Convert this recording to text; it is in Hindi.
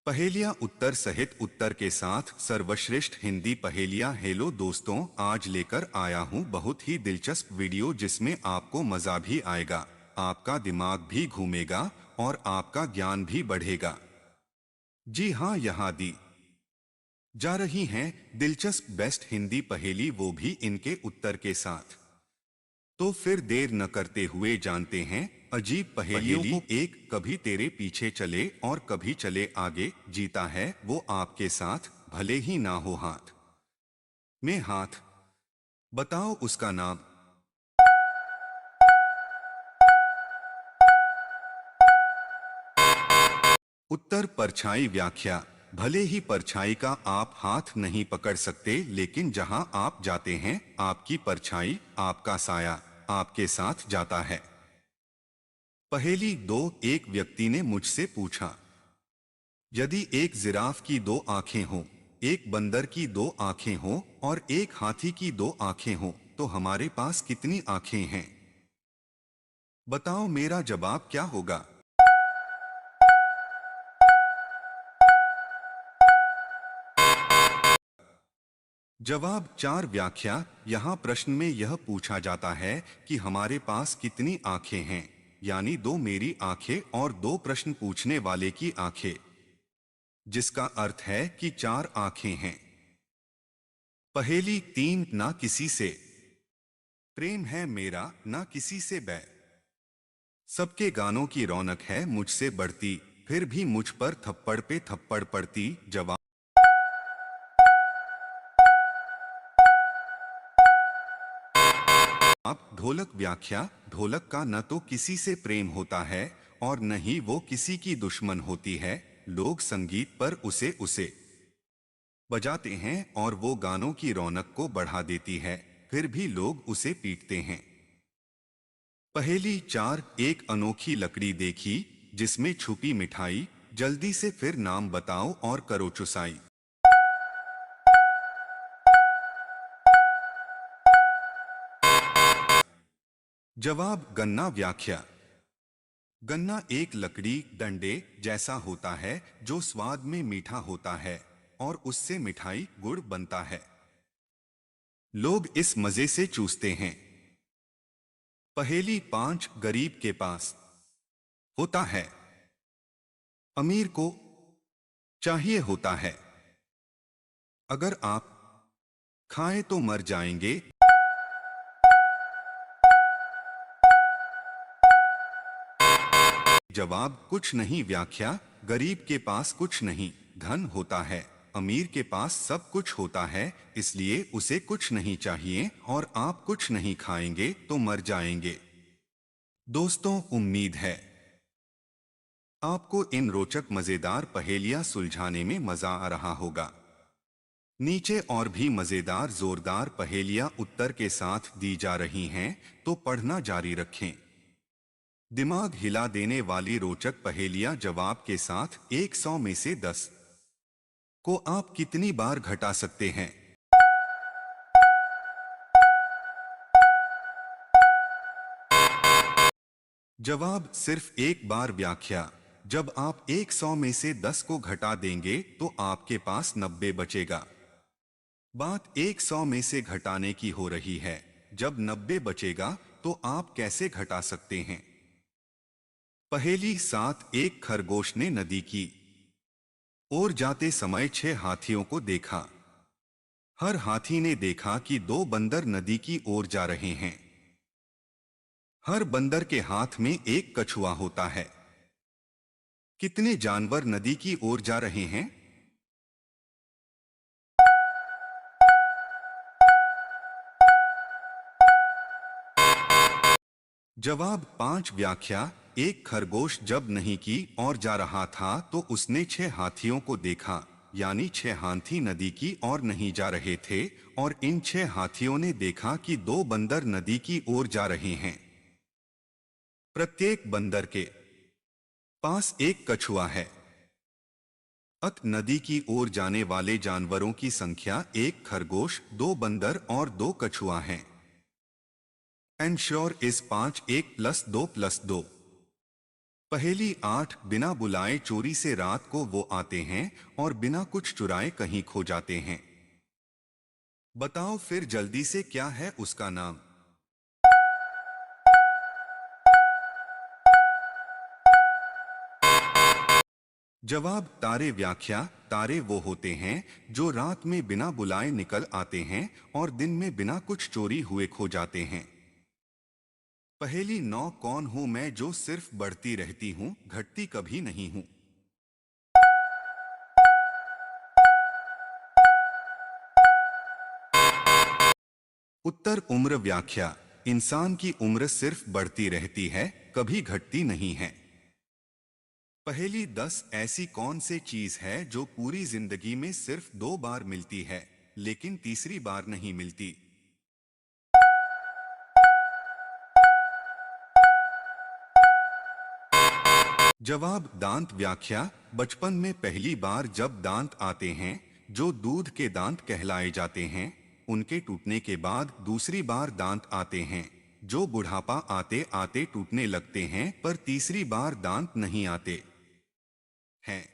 पहेलियाँ उत्तर सहित उत्तर के साथ सर्वश्रेष्ठ हिंदी पहेलियाँ। हेलो दोस्तों, आज लेकर आया हूँ बहुत ही दिलचस्प वीडियो जिसमें आपको मज़ा भी आएगा, आपका दिमाग भी घूमेगा और आपका ज्ञान भी बढ़ेगा। जी हाँ, यहाँ दी जा रही हैं दिलचस्प बेस्ट हिंदी पहेली, वो भी इनके उत्तर के साथ। तो फिर देर न करते हुए जानते हैं अजीब पहेलियों को। एक कभी तेरे पीछे चले और कभी चले आगे, जीता है वो आपके साथ, भले ही ना हो हाथ में हाथ। बताओ उसका नाम। उत्तर परछाई। व्याख्या। भले ही परछाई का आप हाथ नहीं पकड़ सकते, लेकिन जहां आप जाते हैं आपकी परछाई, आपका साया आपके साथ जाता है। पहेली दो। एक व्यक्ति ने मुझसे पूछा, यदि एक जिराफ की दो आंखें हों, एक बंदर की दो आंखें हों और एक हाथी की दो आंखें हों, तो हमारे पास कितनी आंखें हैं? बताओ मेरा जवाब क्या होगा? जवाब चार। व्याख्या। यहाँ प्रश्न में यह पूछा जाता है कि हमारे पास कितनी आंखें हैं, यानी दो मेरी आंखें और दो प्रश्न पूछने वाले की आंखें, जिसका अर्थ है कि चार आंखें हैं। पहेली तीन। ना किसी से प्रेम है मेरा, ना किसी से बैर, सबके गानों की रौनक है मुझसे बढ़ती, फिर भी मुझ पर थप्पड़ पे थप्पड़ पड़ती। जवाब। ढोलक। व्याख्या। ढोलक का न तो किसी से प्रेम होता है और न ही वो किसी की दुश्मन होती है। लोग संगीत पर उसे उसे बजाते हैं और वो गानों की रौनक को बढ़ा देती है, फिर भी लोग उसे पीटते हैं। पहेली चार। एक अनोखी लकड़ी देखी जिसमें छुपी मिठाई, जल्दी से फिर नाम बताओ और करो चुसाई। जवाब गन्ना। व्याख्या। गन्ना एक लकड़ी डंडे जैसा होता है जो स्वाद में मीठा होता है और उससे मिठाई गुड़ बनता है। लोग इस मजे से चूसते हैं। पहेली पांच। गरीब के पास होता है, अमीर को चाहिए होता है, अगर आप खाएं तो मर जाएंगे। जवाब कुछ नहीं। व्याख्या। गरीब के पास कुछ नहीं धन होता है, अमीर के पास सब कुछ होता है, इसलिए उसे कुछ नहीं चाहिए और आप कुछ नहीं खाएंगे तो मर जाएंगे। दोस्तों, उम्मीद है आपको इन रोचक मजेदार पहेलियां सुलझाने में मजा आ रहा होगा। नीचे और भी मजेदार जोरदार पहेलियां उत्तर के साथ दी जा रही हैं, तो पढ़ना जारी रखें। दिमाग हिला देने वाली रोचक पहेलियां जवाब के साथ 100 में से 10 को आप कितनी बार घटा सकते हैं? जवाब सिर्फ एक बार। व्याख्या। जब आप 100 में से 10 को घटा देंगे तो आपके पास 90 बचेगा। बात 100 में से घटाने की हो रही है, जब 90 बचेगा तो आप कैसे घटा सकते हैं? पहेली सात। एक खरगोश ने नदी की ओर जाते समय 6 हाथियों को देखा। हर हाथी ने देखा कि दो बंदर नदी की ओर जा रहे हैं। हर बंदर के हाथ में एक कछुआ होता है। कितने जानवर नदी की ओर जा रहे हैं? जवाब पांच। व्याख्या। एक खरगोश जब नहीं की ओर जा रहा था तो उसने 6 हाथियों को देखा, यानी 6 हाथी नदी की ओर नहीं जा रहे थे और इन 6 हाथियों ने देखा कि दो बंदर नदी की ओर जा रहे हैं। प्रत्येक बंदर के पास एक कछुआ है। अत नदी की ओर जाने वाले जानवरों की संख्या एक खरगोश, दो बंदर और दो कछुआ हैं। And sure is 5 1 + 2 + 2। पहेली 8, बिना बुलाए चोरी से रात को वो आते हैं और बिना कुछ चुराए कहीं खो जाते हैं। बताओ फिर जल्दी से क्या है उसका नाम। जवाब तारे। व्याख्या, तारे वो होते हैं जो रात में बिना बुलाए निकल आते हैं और दिन में बिना कुछ चोरी हुए खो जाते हैं। पहेली 9, कौन हूं मैं जो सिर्फ बढ़ती रहती हूं, घटती कभी नहीं हूं। उत्तर उम्र। व्याख्या, इंसान की उम्र सिर्फ बढ़ती रहती है, कभी घटती नहीं है। पहेली 10, ऐसी कौन सी चीज है जो पूरी जिंदगी में सिर्फ 2 बार मिलती है लेकिन तीसरी बार नहीं मिलती। जवाब दांत। व्याख्या, बचपन में पहली बार जब दांत आते हैं जो दूध के दांत कहलाए जाते हैं, उनके टूटने के बाद दूसरी बार दांत आते हैं जो बुढ़ापा आते आते टूटने लगते हैं पर तीसरी बार दांत नहीं आते हैं।